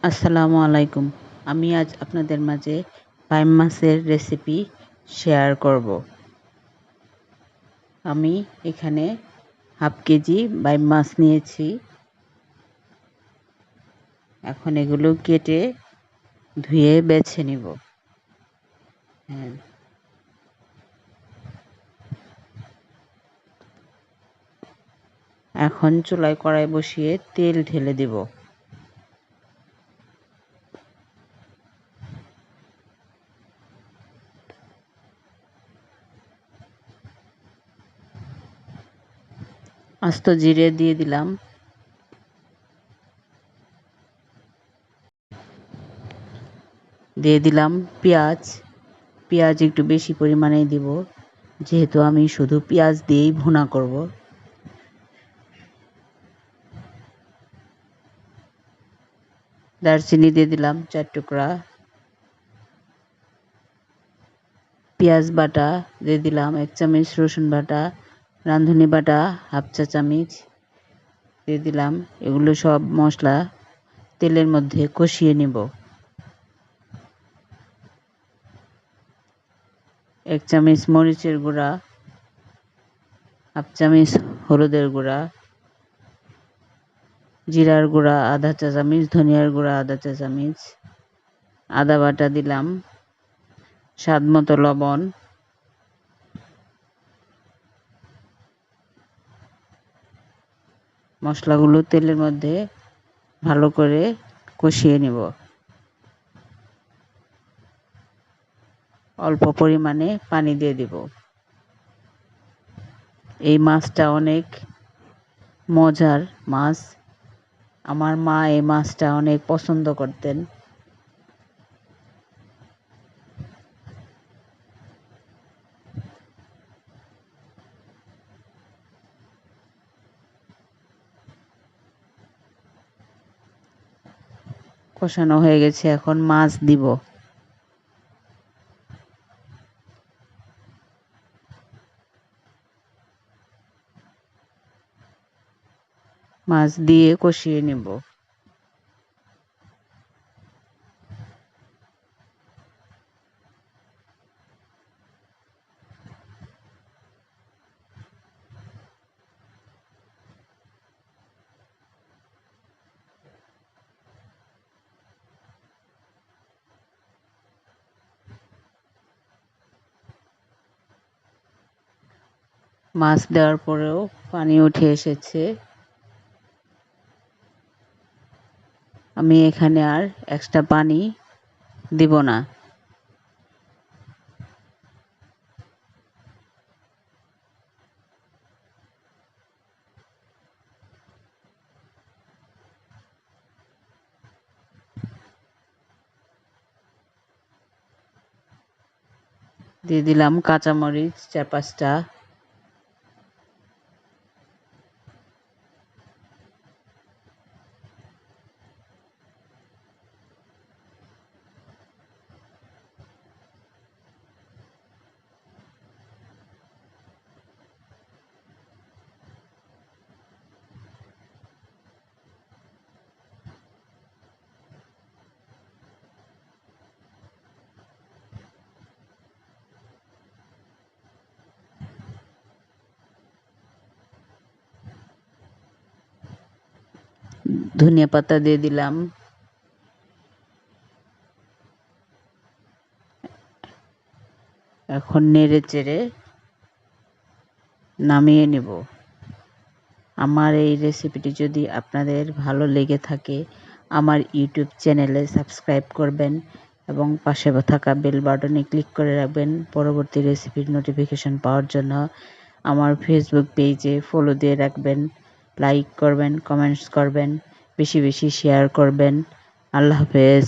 আসসালামু আলাইকুম। আমি আজ আপনাদের মাঝে বাইম মাছের রেসিপি শেয়ার করব। আমি এখানে হাফ কেজি বাইম মাছ নিয়েছি। এখন এগুলো কেটে ধুয়ে বেছে নিব। হ্যাঁ, এখন চুলায় কড়াই বসিয়ে তেল ঢেলে দিব। আস্ত জিরে দিয়ে দিলাম। দিয়ে দিলাম পেঁয়াজ। পেঁয়াজ একটু বেশি পরিমাণে দিব, যেহেতু আমি শুধু পেঁয়াজ দিয়েই ভুনা করব। দারচিনি দিয়ে দিলাম 4 টুকরা। পেঁয়াজ বাটা দিয়ে দিলাম 1 চামচ, রসুন বাটা, রাঁধুনি বাটা হাফ চা চামচ দিয়ে দিলাম। এগুলো সব মশলা তেলের মধ্যে কষিয়ে নিব। 1 চামচ মরিচের গুঁড়া, হাফ চামচ হলুদের গুঁড়া, জিরার গুঁড়া আধা চা চামচ, ধনিয়ার গুঁড়া আধা চা চামচ, আদা বাটা দিলাম, স্বাদ মতো লবণ। মশলাগুলো তেলের মধ্যে ভালো করে কষিয়ে নিব। অল্প পরিমাণে পানি দিয়ে দিব। এই মাছটা অনেক মজার মাছ। আমার মা এই মাছটা অনেক পছন্দ করতেন। কষানো হয়ে গেছে, এখন মাছ দিব। মাছ দিয়ে কষিয়ে নেব। মাছ দেওয়ার পরেও পানি উঠে এসেছে। আমি এখানে আর এক্সট্রা পানি দিব না। দিয়ে দিলাম কাঁচামরিচ 4-5টা। ধনিয়া পাতা দিয়ে দিলাম। এখন নেড়ে চেড়ে নামিয়ে নেব। আমার এই রেসিপিটি যদি আপনাদের ভালো লেগে থাকে, আমার ইউটিউব চ্যানেলে সাবস্ক্রাইব করবেন এবং পাশে থাকা বেল বাটনে ক্লিক করে রাখবেন পরবর্তী রেসিপির নোটিফিকেশন পাওয়ার জন্য। আমার ফেসবুক পেজে ফলো দিয়ে রাখবেন, লাইক করবেন, কমেন্টস করবেন, বেশি বেশি শেয়ার করবেন। আল্লাহ হাফেজ।